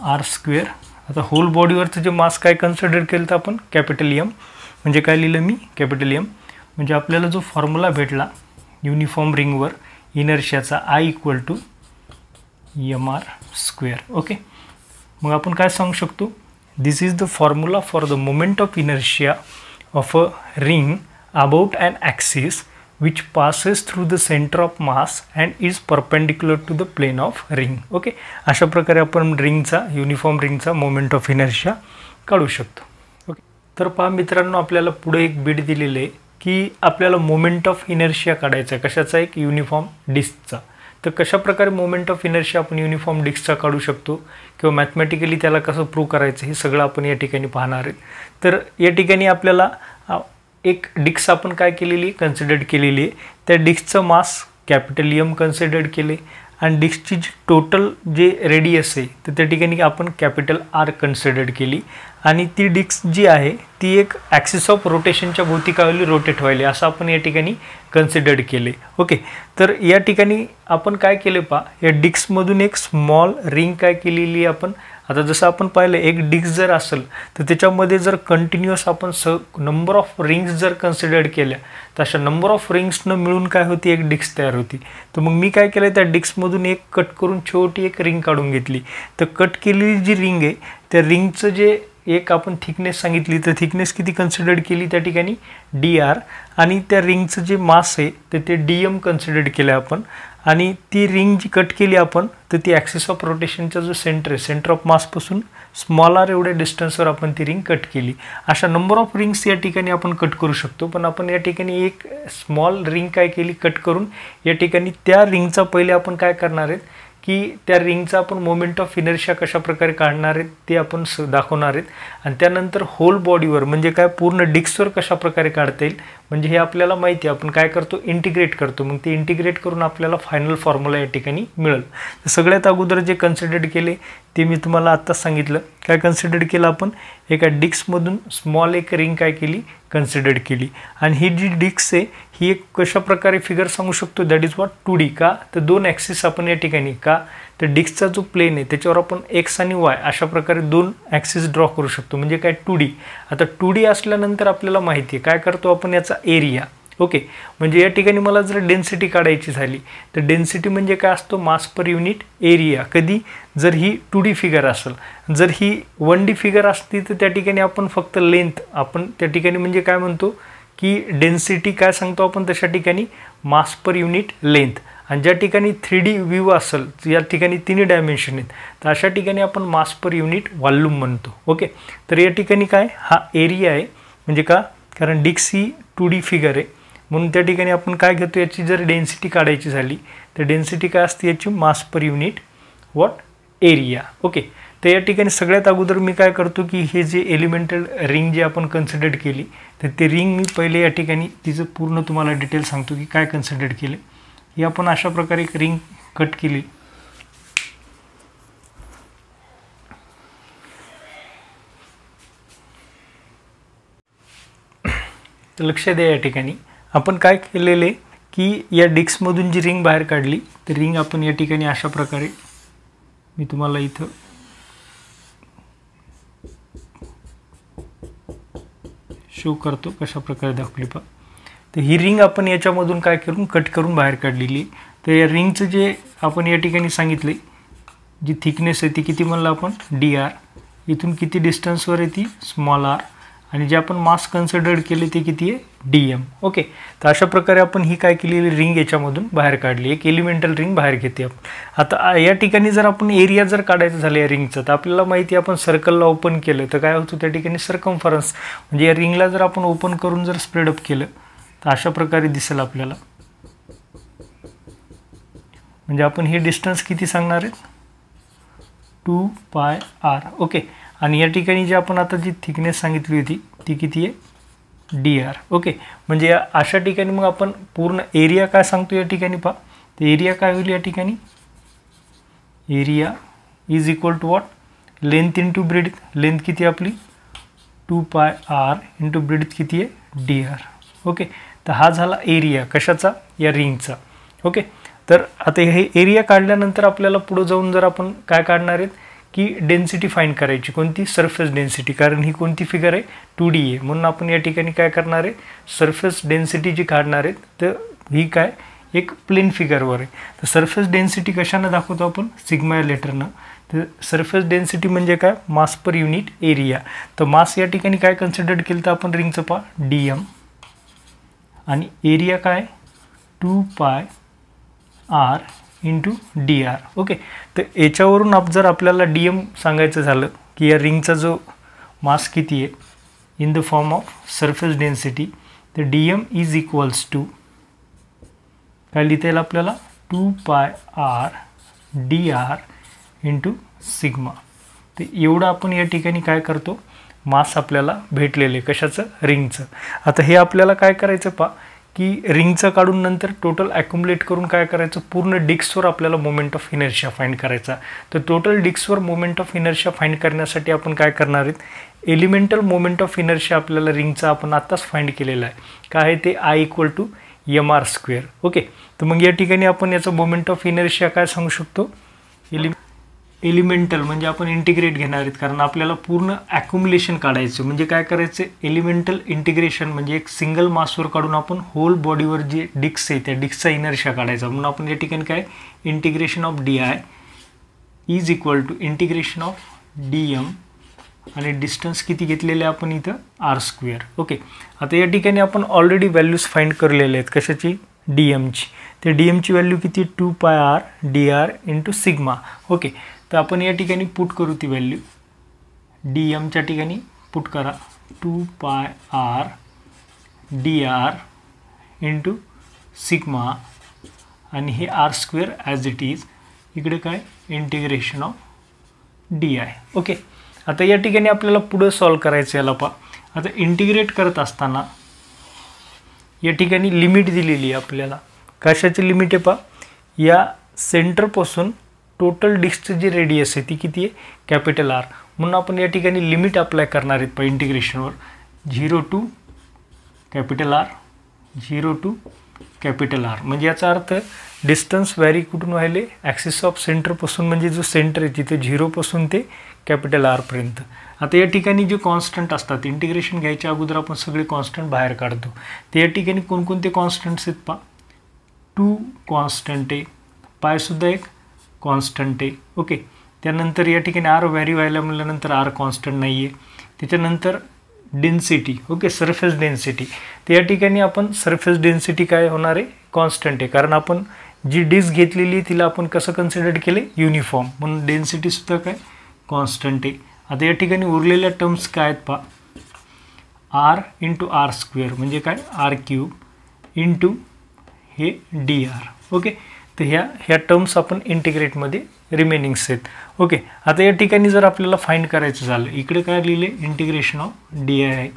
R². आता होल बॉडीवरचं जे मास काय कन्सिडर केलं तर आपण कॅपिटल M, म्हणजे काय लिहिलं मी कॅपिटल M. म्हणजे आपल्याला जो फॉर्म्युला भेटला युनिफॉर्म रिंगवर इनर्शियाचा I equal to MR². Okay. मग आपण काय सांगू शकतो this is the formula for the moment of inertia of a ring about an axis which passes through the center of mass and is perpendicular to the plane of ring. Okay. अशा प्रकारे आपण रिंगचा युनिफॉर्म रिंगचा मोमेंट ऑफ इनर्शिया काढू शकतो. ओके. तर पहा मित्रांनो आपल्याला पुढे एक बीट दिलेले आहे की आपल्याला मोमेंट ऑफ इनर्शिया काढायचा आहे कशाचा एक युनिफॉर्म डिस्कचा. तर कशा प्रकारे मोमेंट ऑफ इनर्शिया आपण युनिफॉर्म डिस्कचा काढू शकतो किंवा मॅथमॅटिकली त्याला कसं प्रूव्ह करायचं हे सगळं आपण या ठिकाणी पाहणार आहे. तर या ठिकाणी आपल्याला एक डिस्क आपण काय केलेली कन्सिडर्ड केलेली आहे, त्या डिस्कचं मास कॅपिटल M कन्सिडर्ड केले आणि डिस्कची जी टोटल जे रेडियस आहे तर त्या ठिकाणी आपण कॅपिटल R कन्सिडर्ड केली, आणि ती डिस्क जी आहे ती एक ॲक्सिस ऑफ रोटेशनच्या भोवती काय व्हायली रोटेट व्हायली असं आपण या ठिकाणी कन्सिडर्ड केले. ओके. तर या ठिकाणी आपण काय केले पहा या डिस्कमधून एक स्मॉल रिंग काय केलेली आपण. आता जसं आपण पाहिलं एक डिस्क जर असेल तर त्याच्यामध्ये जर कंटिन्युअस आपण नंबर ऑफ रिंग्स जर कन्सिडर्ड केल्या तर अशा नंबर ऑफ रिंग्सनं मिळून काय होती एक डिस्क तयार होती. तर मग मी काय केलं त्या डिस्कमधून एक कट करून छोटी एक रिंग काढून घेतली. तर कट केलेली जी रिंग आहे त्या रिंगचं जे एक आपण थिकनेस सांगितली तर थिकनेस किती कन्सिडर्ड केली त्या ठिकाणी DR, आणि त्या रिंगचं जे मास आहे तर ते DM कन्सिडर्ड केलं आपण, आणि ती रिंग जी कट केली आपण तर ती ॲक्सिस ऑफ रोटेशनचा जो सेंटर आहे सेंटर ऑफ मासपासून स्मॉल R एवढ्या डिस्टन्सवर आपण ती रिंग कट केली. अशा नंबर ऑफ रिंग्स या ठिकाणी आपण कट करू शकतो, पण आपण या ठिकाणी एक स्मॉल रिंग काय केली कट करून या ठिकाणी त्या रिंगचा पहिले आपण काय करणार आहेत की त्या रिंगचा आपण मोमेंट ऑफ इनर्शिया कशा प्रकारे काढणार आहेत ते आपण दाखवणार आहेत, आणि त्यानंतर होल बॉडीवर म्हणजे काय पूर्ण डिस्कवर कशा प्रकारे काढता येईल म्हणजे हे आपल्याला माहिती आहे, आपण काय करतो इंटिग्रेट करतो, मग ते इंटिग्रेट करून आपल्याला फायनल फॉर्म्युला या ठिकाणी मिळेल. तर सगळ्यात अगोदर जे कन्सिडर केले ते मी तुम्हाला आत्ताच सांगितलं. काय कन्सिडर केलं आपण, एका डिस्कमधून स्मॉल एक रिंग काय केली कन्सिडर केली, आणि ही जी डिस्क आहे ही एक कशा प्रकारे फिगर सांगू शकतो, दॅट इज व्हॉट 2D. का तर 2 ॲक्सिस आपण या ठिकाणी, का तर डिस्कचा जो प्लेन आहे त्याच्यावर आपण एक्स आणि वाय अशा प्रकारे 2 ॲक्सिस ड्रॉ करू शकतो, म्हणजे काय 2D. आता 2D असल्यानंतर आपल्याला माहिती आहे काय करतो आपण याचा एरिया. ओके, म्हणजे या ठिकाणी मला जर डेन्सिटी काढायची झाली तर डेन्सिटी म्हणजे काय असतो, मास पर युनिट एरिया. कधी जर ही 2D फिगर असेल, जर ही 1D फिगर असती तर त्या ठिकाणी आपण फक्त लेंथ आपण त्या ठिकाणी म्हणजे काय म्हणतो की डेन्सिटी काय सांगतो आपण तशा ठिकाणी मास पर युनिट लेंथ. आणि ज्या ठिकाणी 3D व्ह्यू असेल या ठिकाणी 3 डायमेन्शन आहेत तर अशा ठिकाणी आपण मास पर युनिट व्हॉल्यूम म्हणतो. ओके, तर या ठिकाणी काय हा एरिया आहे, म्हणजे का कारण डिस्क ही 2D फिगर आहे म्हणून त्या ठिकाणी आपण काय घेतो, याची जर डेन्सिटी काढायची झाली तर डेन्सिटी काय असते याची mass per unit what area. Okay, तर या ठिकाणी सगळ्यात अगोदर मी काय करतो की हे जे एलिमेंटल रिंग जे आपण कन्सिडर केली तर ते रिंग मी पहिले या ठिकाणी तिचं पूर्ण तुम्हाला डिटेल सांगतो की काय कन्सिडर केले. ही आपण अशा प्रकारे एक रिंग कट केली. तर लक्ष द्या या ठिकाणी आपण काय केलेले की या डिस्कमधून जी रिंग बाहेर काढली तर रिंग आपण या ठिकाणी अशा प्रकारे मी तुम्हाला इथं शो करतो कशा प्रकारे दाखवली पहा. तर ही रिंग आपण याच्यामधून काय करून कट करून बाहेर काढलेली. तर या रिंगचं जे आपण या ठिकाणी सांगितले जी थिकनेस आहे ती किती म्हणलं आपण dr, इथून किती डिस्टन्सवर आहे ती स्मॉल r, आणि जे आपण मास कन्सिडर केले ते किती आहे dm. ओके, तर अशा प्रकारे आपण ही काय केलेली रिंग याच्यामधून बाहेर काढली, एक एलिमेंटल रिंग बाहेर घेते आपण. आता या ठिकाणी जर आपण एरिया जर काढायचं झालं या रिंगचं तर आपल्याला माहिती आहे आपण सर्कलला ओपन केलं तर काय होतं त्या ठिकाणी सर्कम्फरन्स, म्हणजे या रिंगला जर आपण ओपन करून जर स्प्रेड अप केलं तर अशा प्रकारे दिसेल आपल्याला. म्हणजे आपण हे डिस्टन्स किती सांगणार आहेत 2πr. ओके, आणि या ठिकाणी जे आपण आता जी थिकनेस सांगितली होती ती किती आहे dr. ओके, म्हणजे अशा ठिकाणी मग आपण पूर्ण एरिया काय सांगतो या ठिकाणी पहा. तर एरिया काय होईल या ठिकाणी, area is equal to what length into breadth. Length किती आपली 2πr इंटू ब्रेड किती आहे dr. ओके, तर हा झाला एरिया कशाचा या रिंगचा. ओके, तर आता हे एरिया काढल्यानंतर आपल्याला पुढे जाऊन जर आपण काय काढणार आहेत की डेन्सिटी फाइंड करायची, कोणती सरफेस डेन्सिटी, कारण ही कोणती फिगर आहे 2D आहे म्हणून आपण या ठिकाणी काय करणार आहे सरफेस डेन्सिटी जी काढणार आहेत. तर ही काय एक प्लेन फिगरवर आहे. तर सरफेस डेन्सिटी कशानं दाखवतो आपण सिग्मा या लेटरनं. तर सरफेस डेन्सिटी म्हणजे काय मास पर युनिट एरिया. तर मास या ठिकाणी काय कन्सिडर केलं तर आपण रिंगचं पहा dm, आणि एरिया काय 2πr इंटू dr. ओके, तर याच्यावरून जर आपल्याला dm सांगायचं झालं की या रिंगचा जो मास किती आहे in the form of surface density, तर dm इज इक्वल्स टू काय लिहिता येईल आपल्याला 2πr dr इंटू सिग्मा. तर एवढं आपण या ठिकाणी काय करतो मास आपल्याला भेटलेले कशाचं रिंगचं. आता हे आपल्याला काय करायचं पहा की रिंगचं काढून नंतर टोटल ॲक्युमुलेट करून काय करायचं पूर्ण डिस्कवर आपल्याला मोमेंट ऑफ इनर्शिया फाइंड करायचा. तर total discover moment of inertia find करण्यासाठी आपण काय करणार आहेत एलिमेंटल मोमेंट ऑफ इनर्शिया आपल्याला रिंगचा आपण आत्ताच फाइंड केलेला आहे. काय आहे ते I equal to mr². Okay, तर मग या ठिकाणी आपण याचं मोमेंट ऑफ इनर्शिया काय सांगू शकतो एलिमेंटल म्हणजे आपण इंटिग्रेट घेणार आहेत कारण आपल्याला पूर्ण ॲक्युमुलेशन काढायचं. म्हणजे काय करायचं एलिमेंटल इंटिग्रेशन म्हणजे एक सिंगल मासवर काढून आपण होल बॉडीवर जे डिस्क आहे त्या डिस्कचा इनर्शिया काढायचा. म्हणून आपण या ठिकाणी काय integration of di is equal to integration of dm, आणि डिस्टन्स किती घेतलेले आपण इथं r². ओके, आता या ठिकाणी आपण ऑलरेडी व्हॅल्यूज फाइंड करलेले आहेत कशाची dmची. तर dmची व्हॅल्यू किती 2πr dr into sigma. Okay, तर आपण या ठिकाणी पुट करू ती व्हॅल्यू dmच्या ठिकाणी पुट करा 2πr dr इंटू सिग्मा, आणि हे r² ॲज इट इज इकडे काय इंटिग्रेशन ऑफ di. ओके, आता या ठिकाणी आपल्याला पुढे सॉल्व करायचं याला पहा. आता इंटिग्रेट करत असताना या ठिकाणी लिमिट दिलेली आहे आपल्याला. कशाची लिमिट आहे या सेंटरपासून टोटल डिस्कचं जे रेडियस आहे ती किती आहे, कॅपिटल आर. म्हणून आपण या ठिकाणी लिमिट अप्लाय करणार आहेत इंटिग्रेशनवर. 0 to capital R, 0 to capital R. म्हणजे याचा अर्थ डिस्टन्स व्हॅरी कुठून व्हायले, ॲक्सिस ऑफ सेंटरपासून, म्हणजे जो सेंटर आहे तिथे 0 पासून ते कॅपिटल आरपर्यंत. आता या ठिकाणी जे कॉन्स्टंट असतात, इंटिग्रेशन घ्यायच्या अगोदर आपण सगळे कॉन्स्टंट बाहेर काढतो. तर या ठिकाणी कोणकोणते कॉन्स्टंट्स आहेत 2 कॉन्स्टंट आहे, पायसुद्धा एक कॉन्स्टंट आहे. ओके. त्यानंतर या ठिकाणी आर व्हॅरी व्हायला म्हणल्यानंतर आर कॉन्स्टंट नाही आहे. त्याच्यानंतर डेन्सिटी, ओके, सरफेस डेन्सिटी. तर या ठिकाणी आपण सरफेस डेन्सिटी काय होणार आहे, कॉन्स्टंट आहे, कारण आपण जी डिस्क घेतलेली तिला आपण कसं कन्सिडर केले, युनिफॉर्म, म्हणून डेन्सिटीसुद्धा काय कॉन्स्टंट आहे. आता या ठिकाणी उरलेल्या टर्म्स काय आहेत आर इंटू आर स्क्वेअर, म्हणजे काय आर क्यूब इंटू हे डी आर. ओके. तर ह्या टर्म्स आपण इंटिग्रेटमध्ये रिमेनिंग्स आहेत. ओके. आता या ठिकाणी जर आपल्याला फाइंड करायचं झालं, इकडे काय लिहिले, इंटिग्रेशन ऑफ डी आय आहे.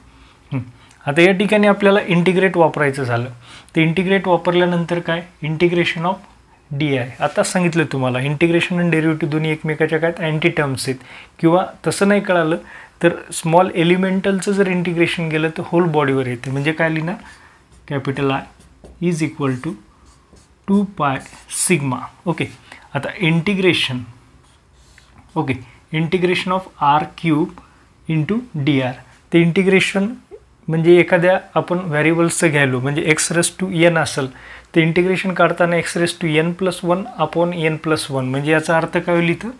आता या ठिकाणी आपल्याला इंटिग्रेट वापरायचं झालं तर इंटिग्रेट वापरल्यानंतर काय, इंटिग्रेशन ऑफ डी आय. आता सांगितलं तुम्हाला इंटिग्रेशन आणि डेरिव्हेटिव्ह दोन्ही एकमेकाच्या काय अँटी टर्म्स आहेत. किंवा तसं नाही कळालं तर स्मॉल एलिमेंटलचं जर इंटिग्रेशन गेलं तर होल बॉडीवर येते. म्हणजे काय लिहिणार, capital I is equal to 2 pi sigma. Okay. आता integration, okay, integration of R cube into D R. ते इंटिग्रेशन म्हणजे एखाद्या आपण व्हॅरिएबल्सचं घ्यायलो, म्हणजे x⁻n असेल तर इंटिग्रेशन काढताना x⁻n+1 अपॉन n+1, म्हणजे याचा अर्थ काय होईल इथं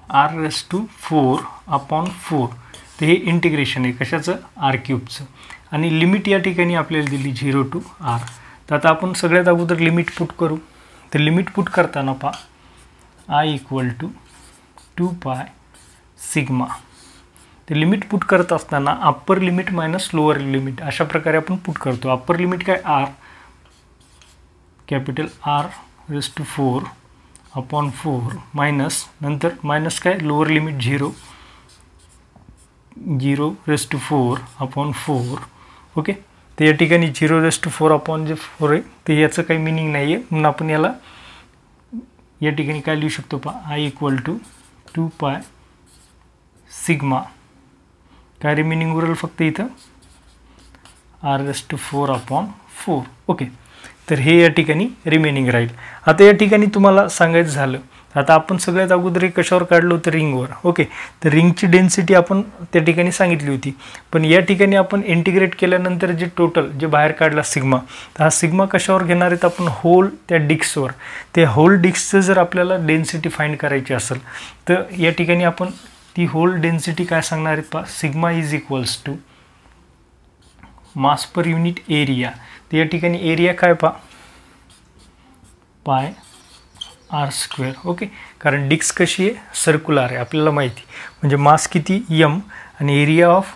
r⁴ अपॉन 4. तर हे इंटिग्रेशन आहे कशाचं, आर क्यूबचं. आणि लिमिट या ठिकाणी आपल्याला दिली 0 टू आर. तर आता आपण सगळ्यात अगोदर लिमिट पुट करू. तर लिमिट पुट करताना I equal to 2 pi sigma. तर लिमिट पुट करत असताना upper limit minus lower limit अशा प्रकारे आपण पुट करतो. अप्पर लिमिट काय R, capital r⁴ upon 4 minus, नंतर मायनस काय लोअर लिमिट 0⁴ अपॉन 4. ओके. तर या ठिकाणी 0⁴ अपॉन जे 4 आहे ते याचं काही मिनिंग नाही आहे, म्हणून आपण याला या ठिकाणी काय लिहू शकतो I equal to 2 pi sigma. काय रिमेनिंग उरल फक्त इथं r⁴ अपॉन 4. ओके. तर हे या ठिकाणी रिमेनिंग राहील. आता या ठिकाणी तुम्हाला सांगायचं झालं, आता आपण सगळ्यात अगोदर कशावर काढलो तर रिंगवर. ओके. तर रिंगची डेन्सिटी आपण त्या ठिकाणी सांगितली होती, पण या ठिकाणी आपण इंटिग्रेट केल्यानंतर जे टोटल जे बाहेर काढला सिग्मा, तर हा सिग्मा कशावर घेणार आहेत आपण, होल त्या डिस्कवर. त्या होल डिस्कचं जर आपल्याला डेन्सिटी फाइंड करायची असेल तर या ठिकाणी आपण ती होल डेन्सिटी काय सांगणार आहेत sigma is equals to mass per unit area. तर या ठिकाणी एरिया काय पाय r². ओके. कारण डिस्क कशी आहे, सर्क्युलर आहे आपल्याला माहिती, म्हणजे मास किती m आणि एरिया ऑफ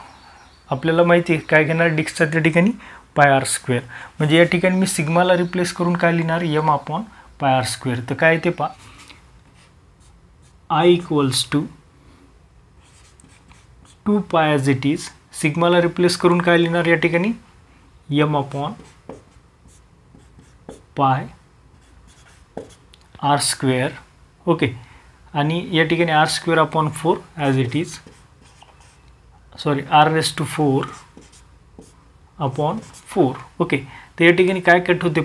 आपल्याला माहिती आहे काय घेणार डिस्कचा त्या ठिकाणी पाय r². म्हणजे या ठिकाणी मी सिग्माला रिप्लेस करून काय लिहिणार m अपॉन पाय r². तर काय ते आय इक्वल्स टू 2 पाय ॲज इट इज. सिग्माला रिप्लेस करून काय लिहिणार या ठिकाणी m upon pi r². Okay. आणि या ठिकाणी r² upon 4 as it is, sorry r⁴ upon 4. Okay. तर या ठिकाणी काय कट होते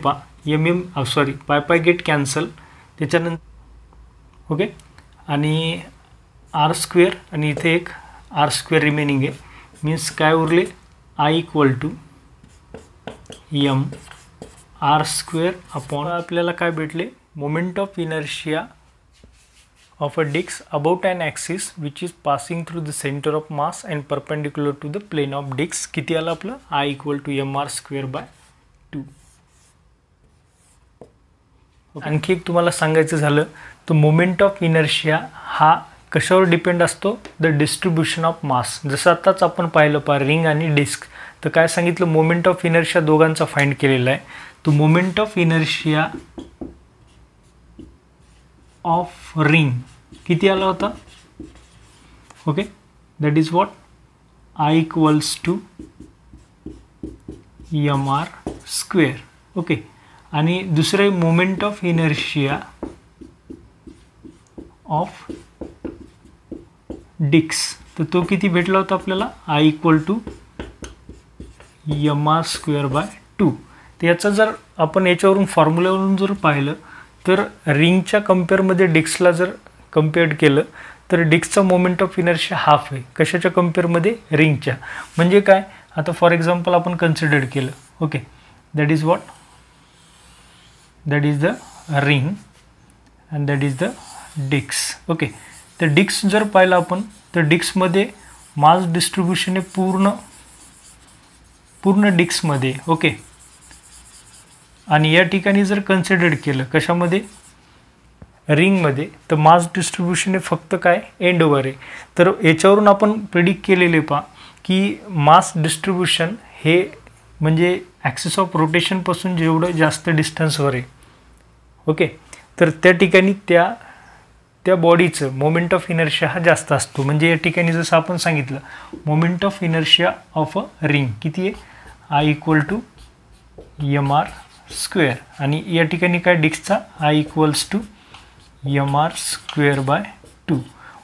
सॉरी पाय गेट कॅन्सल. त्याच्यानंतर ओके. आणि r² आणि इथे एक r² रिमेनिंग आहे, मीन्स काय उरले I equal to m r² upon आपल्याला काय भेटले, moment of inertia of a disk about an axis which is passing through the center of mass and perpendicular to the plane of disk. किती आलं आपलं I इक्वल टू mr²/2. आणखी एक तुम्हाला सांगायचं झालं तर मोमेंट ऑफ इनर्शिया हा कशावर डिपेंड असतो, द डिस्ट्रीब्युशन ऑफ मास. जसं आताच आपण पाहिलं रिंग आणि डिस्क, तर काय सांगितलं मोमेंट ऑफ इनर्शिया दोघांचा फाइंड केलेला आहे. तो moment of inertia of ring किती आला होता, okay, that is what I equals to M R square. Okay. आणि दुसरे moment of inertia of disk, तर तो किती भेटला होता आपल्याला, I equal to M R square by 2. तर याचा जर आपण याच्यावरून फॉर्म्युल्यावरून जर पाहिलं तर रिंगच्या कम्पेअरमध्ये डिस्कला जर कम्पेअर्ड केलं तर डिस्कचा मोमेंट ऑफ इनर्शिया हाफ आहे. कशाच्या कम्पेअरमध्ये, रिंगच्या. म्हणजे काय, आता फॉर एक्झाम्पल आपण कन्सिडर केलं. Okay. That is what, that is the ring and that is the disk. Okay. तर डिस्क जर पाहिलं आपण तर डिस्कमध्ये मास डिस्ट्रीब्युशन आहे पूर्ण डिस्कमध्ये. ओके. आणि या ठिकाणी जर कन्सिडर केलं कशामध्ये, रिंगमध्ये, तर मास डिस्ट्रीब्युशन हे फक्त काय, एंडवर आहे. तर याच्यावरून आपण प्रिडिक्ट केलेले पहा की मास डिस्ट्रीब्युशन हे म्हणजे ॲक्सिस ऑफ रोटेशनपासून जेवढं जास्त डिस्टन्सवर आहे. ओके. तर त्या ठिकाणी त्या बॉडीचं मोमेंट ऑफ इनर्शिया हा जास्त असतो. म्हणजे या ठिकाणी जसं आपण सांगितलं moment of inertia of a ring किती आहे, I equal to M R square. आणि या ठिकाणी काय, डिस्कचा I equals to M R square by 2.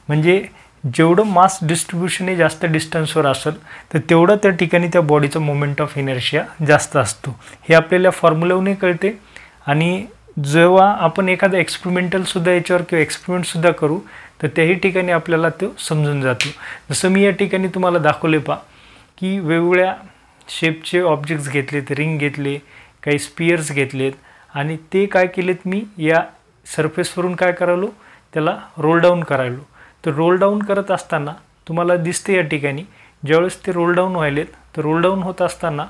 म्हणजे जेवढं मास डिस्ट्रीब्युशन हे जास्त डिस्टन्सवर असेल तर तेवढं त्या ठिकाणी त्या बॉडीचं मोमेंट ऑफ इनर्शिया जास्त असतो. हे आपल्याला फॉर्म्युलावरून कळते. आणि जेव्हा आपण एखादा एक्सपेरिमेंटलसुद्धा याच्यावर किंवा एक्सपेरिमेंटसुद्धा करू तर त्याही ठिकाणी आपल्याला तो समजून जातो. जसं मी या ठिकाणी तुम्हाला दाखवले पहा की वेगवेगळ्या शेपचे ऑब्जेक्ट्स घेतलेत, रिंग घेतले, काही स्पियर्स घेतलेत आणि ते काय केलेत, मी या सरफेसवरून काय करायलो, त्याला रोल डाऊन करायलो. तर रोल डाऊन करत असताना तुम्हाला दिसते या ठिकाणी ज्यावेळेस ते रोल डाऊन व्हायलेत तर रोल डाऊन होत असताना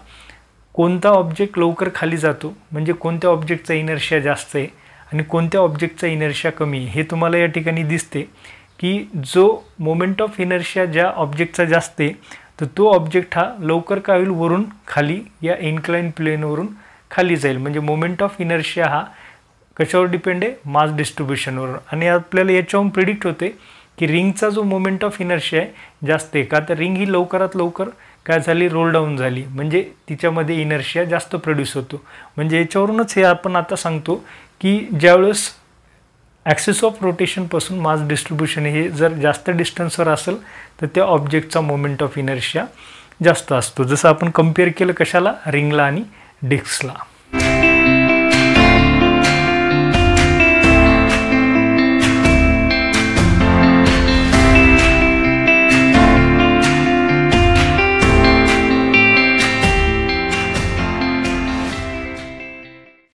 कोणता ऑब्जेक्ट लवकर खाली जातो, म्हणजे कोणत्या ऑब्जेक्टचा इनर्शिया जास्त आहे आणि कोणत्या ऑब्जेक्टचा इनर्शिया कमी आहे हे तुम्हाला या ठिकाणी दिसते. की जो मोमेंट ऑफ इनर्शिया ज्या ऑब्जेक्टचा जास्त आहे तर तो ऑब्जेक्ट हा लवकर काय होईल, वरून खाली या इन्क्लाइन प्लेनवरून खाली जाईल. म्हणजे मोमेंट ऑफ इनर्शिया हा कशावर डिपेंड आहे, मास डिस्ट्रीब्युशनवर. आणि आपल्याला याच्यावरून प्रिडिक्ट होते की रिंगचा जो मोमेंट ऑफ इनर्शिया आहे जास्त आहे. का तर रिंग ही लवकरात लवकर काय झाली, रोल डाऊन झाली, म्हणजे तिच्यामध्ये इनर्शिया जास्त प्रोड्यूस होतो. म्हणजे याच्यावरूनच हे आपण आता सांगतो की ज्यावेळेस ॲक्सिस ऑफ रोटेशनपासून मास डिस्ट्रीब्युशन हे जर जास्त डिस्टन्सवर असेल तर त्या ऑब्जेक्टचा मोमेंट ऑफ इनर्शिया जास्त असतो. जसं आपण कम्पेअर केलं कशाला, रिंगला आणि डिस्कला.